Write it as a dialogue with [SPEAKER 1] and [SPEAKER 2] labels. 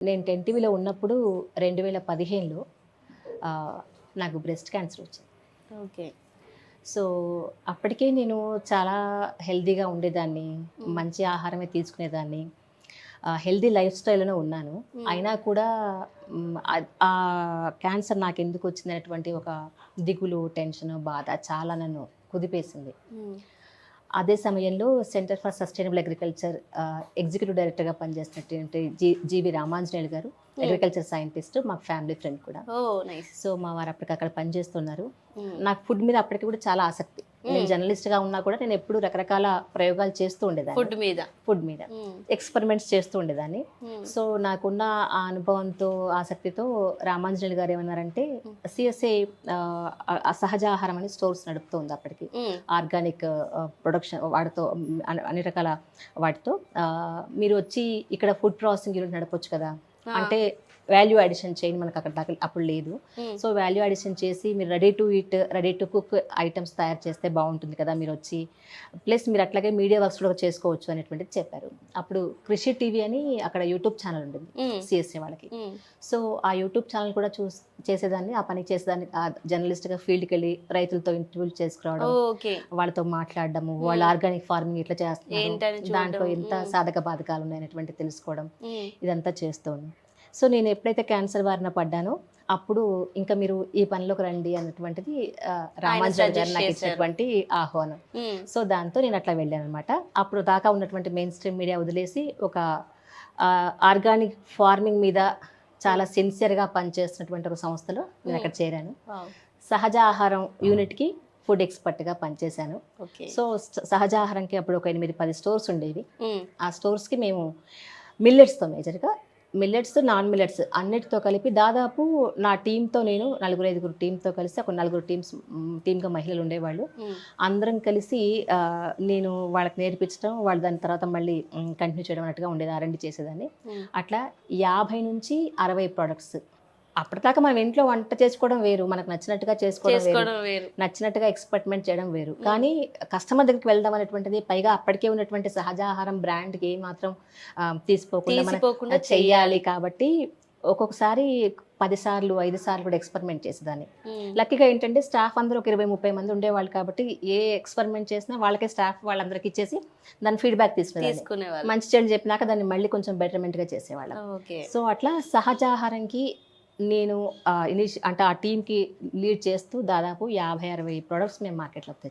[SPEAKER 1] నేను 10టీవీలో ఉన్నప్పుడు 2015లో నాకు బ్రెస్ట్ క్యాన్సర్ వచ్చింది.
[SPEAKER 2] ఓకే.
[SPEAKER 1] సో, అప్పటికే నేను చాలా హెల్తీగా ఉండేదాన్ని.
[SPEAKER 2] హ్మ్.
[SPEAKER 1] మంచి ఆహారమే తీసుకునేదాన్ని. హెల్తీ లైఫ్ స్టైల్‌లోనే ఉన్నాను.
[SPEAKER 2] హ్మ్.
[SPEAKER 1] అయినా కూడా ఆ క్యాన్సర్ నాకెందుకొచ్చిందనేటువంటి ఒక దిగులు, టెన్షను, బాధ చాలా నన్ను కుదిపేసింది.
[SPEAKER 2] హ్మ్.
[SPEAKER 1] అదే సమయంలో centre for sustainable agriculture executive డైరెక్టర్‌గా పనిచేస్తున్నటువంటి జీవి రామాంజనేయులు గారు,
[SPEAKER 2] హ్మ్.
[SPEAKER 1] అగ్రికల్చర్ సైంటిస్ట్, మాకు ఫ్యామిలీ ఫ్రెండ్ కూడా.
[SPEAKER 2] ఓహ్! నైస్.
[SPEAKER 1] సో, మా వారు అప్పటికక్కడ పనిచేస్తున్నారు.
[SPEAKER 2] హ్మ్.
[SPEAKER 1] నాకు ఫుడ్ మీద అప్పటికి కూడా చాలా ఆసక్తి. నేను
[SPEAKER 2] హ్మ్.
[SPEAKER 1] జర్నలిస్ట్‌గా ఉన్నా కూడా నేను ఎప్పుడూ రకరకాల ప్రయోగాలు చేస్తూ ఉండేదాన్ని.
[SPEAKER 2] ఫుడ్ మీద.
[SPEAKER 1] ఫుడ్ మీద.
[SPEAKER 2] హ్మ్.
[SPEAKER 1] ఎక్స్‌పెరిమెంట్స్ చేస్తూ ఉండేదాన్ని.
[SPEAKER 2] హ్మ్.
[SPEAKER 1] సో, నాకున్న ఆ అనుభవంతో, ఆసక్తితో రామాంజనేయులు గారు ఏమన్నారంటే,
[SPEAKER 2] హ్మ్.
[SPEAKER 1] సీఎస్ఐ సహజ ఆహారం అని స్టోర్స్ నడుపుతోంది అప్పటికి.
[SPEAKER 2] హ్మ్.
[SPEAKER 1] ఆర్గానిక్ ప్రొడక్షన్ వాటితో అన్ని రకాల వాటితో మీరు వచ్చి ఇక్కడ ఫుడ్ ప్రాసెసింగ్ యూనిట్ నడపొచ్చు కదా!
[SPEAKER 2] ఆ!
[SPEAKER 1] అంటే వాల్యూ అడిషన్ చైన్ మనకు అక్కడ దాకా అప్పుడు లేదు.
[SPEAKER 2] హ్మ్.
[SPEAKER 1] సో, వాల్యూ అడిషన్ చేసి మీరు ready to eat, ready to cook items తయారు చేస్తే బావుంటుంది కదా! మీరొచ్చి ప్లస్ మీరు అట్లాగే మీడియా వర్క్స్ కూడా చేసుకోవచ్చు అనేటువంటిది చెప్పారు. అప్పుడు కృషి టీవీ అని అక్కడ యూట్యూబ్ ఛానల్ ఉంటుంది
[SPEAKER 2] హ్మ్.
[SPEAKER 1] సీఎస్ఐ వాళ్ళకి.
[SPEAKER 2] హ్మ్.
[SPEAKER 1] సో, ఆ యూట్యూబ్ ఛానల్ కూడా చేసేదాన్ని. ఆ పని చేసేదాన్ని. జర్నలిస్ట్‌గా ఫీల్డ్‌కెళ్ళి రైతులతో ఇంటర్వ్యూలు చేసుకురావడం,
[SPEAKER 2] ఓకే.
[SPEAKER 1] వాళ్ళతో మాట్లాడడము, వాళ్ళు
[SPEAKER 2] హ్మ్.
[SPEAKER 1] ఆర్గానిక్ ఫార్మింగ్ ఎట్లా చేస్తున్నారు,
[SPEAKER 2] ఏంటని
[SPEAKER 1] దాంట్లో
[SPEAKER 2] చూడడం.
[SPEAKER 1] ఎంత
[SPEAKER 2] హ్మ్.
[SPEAKER 1] సాధక బాధకాలు ఉన్నాయనేటువంటి తెలుసుకోవడం,
[SPEAKER 2] హ్మ్.
[SPEAKER 1] ఇదంతా చేస్తోంది. సో, నేను ఎప్పుడైతే క్యాన్సర్ బారిన పడ్డానో, అప్పుడు ఇంకా మీరు ఈ పనిలోకి రండి అన్నటువంటిది
[SPEAKER 2] ఆయన
[SPEAKER 1] రామాంజనేయులు గారు
[SPEAKER 2] సజెస్ట్
[SPEAKER 1] నాకు
[SPEAKER 2] చేశారు.
[SPEAKER 1] ఇచ్చినటువంటి ఆహ్వానం.
[SPEAKER 2] హ్మ్.
[SPEAKER 1] సో, దాంతో నేను అట్లా వెళ్ళాననమాట. అప్పుడు దాకా ఉన్నటువంటి మెయిన్ స్ట్రీమ్ మీడియా వదిలేసి ఒక ఆర్గానిక్ ఫార్మింగ్ మీద చాలా సిన్సియర్‌గా పనిచేస్తున్నటువంటి ఒక సంస్థలో నేను
[SPEAKER 2] హ్మ్.
[SPEAKER 1] అక్కడ చేరాను.
[SPEAKER 2] వావ్!
[SPEAKER 1] సహజ ఆహారం యూనిట్‌కి ఫుడ్ ఎక్స్‌పర్ట్‌గా పనిచేశాను.
[SPEAKER 2] ఓకే.
[SPEAKER 1] సో, సహజ ఆహారంకి అప్పుడు ఒక 8, 10 స్టోర్స్ ఉండేవి.
[SPEAKER 2] హ్మ్.
[SPEAKER 1] ఆ స్టోర్స్‌కి మేము మిల్లెట్స్‌తో మేజర్‌గా మిల్లెట్స్, నాన్ మిల్లెట్స్ అన్నిటితో కలిపి దాదాపు నా టీమ్‌తో నేను నలుగురు, ఐదుగురు టీమ్‌తో కలిసి ఒక నలుగురు టీమ్‌గా మహిళలు ఉండేవాళ్ళు.
[SPEAKER 2] హ్మ్.
[SPEAKER 1] అందరం కలిసి నేను వాళ్ళకి నేర్పించడం, వాళ్ళు దాని తర్వాత మళ్ళీ కంటిన్యూ చేయడం అన్నట్టుగా ఉండేది. ఆర్&డి చేసేదాన్ని.
[SPEAKER 2] హ్మ్.
[SPEAKER 1] అట్లా 50-60 ప్రొడక్ట్స్. అప్పటిదాకా మనం ఇంట్లో వంట చేసుకోవడం వేరు. మనకు నచ్చినట్టుగా చేసుకోవడం వేరు.
[SPEAKER 2] చేసుకోవడం వేరు.
[SPEAKER 1] నచ్చినట్టుగా ఎక్స్‌పెరిమెంట్ చేయడం వేరు.
[SPEAKER 2] హ్మ్.
[SPEAKER 1] కానీ కస్టమర్ దగ్గరికి వెళ్దాం అనేటువంటిది పైగా అప్పటికే ఉన్నటువంటి సహజాహారం బ్రాండ్‌కి ఏమాత్రం తీసిపోకుండా మనం
[SPEAKER 2] తీసిపోకుండా
[SPEAKER 1] చెయ్యాలి
[SPEAKER 2] చెయ్యాలి.
[SPEAKER 1] కాబట్టి ఒక్కొక్కసారి 10 సార్లు, 5 సార్లు కూడా ఎక్స్‌పెరిమెంట్ చేసేదాన్ని.
[SPEAKER 2] హ్మ్.
[SPEAKER 1] లక్కీగా ఏంటంటే స్టాఫ్ అందరూ ఒక 20, 30 మంది ఉండేవాళ్ళు కాబట్టి ఏ ఎక్స్‌పెరిమెంట్ చేసినా వాళ్ళకే స్టాఫ్ వాళ్ళందరికి ఇచ్చేసి దాని ఫీడ్‌బ్యాక్ తీసుకునేదాన్ని.
[SPEAKER 2] తీసుకునేవాళ్ళు.
[SPEAKER 1] మంచి చెడు చెప్పినాక దాన్ని మళ్ళీ కొంచెం బెటర్‌మెంట్‌గా చేసేవాళ్ళం.
[SPEAKER 2] ఓకే.
[SPEAKER 1] సో, అట్లా సహజాహారంకి నేను అంటే ఆ టీమ్‌కి లీడ్ చేస్తూ దాదాపు 50, 60 ప్రొడక్ట్స్ మేము మార్కెట్‌లోకి తెచ్చాం.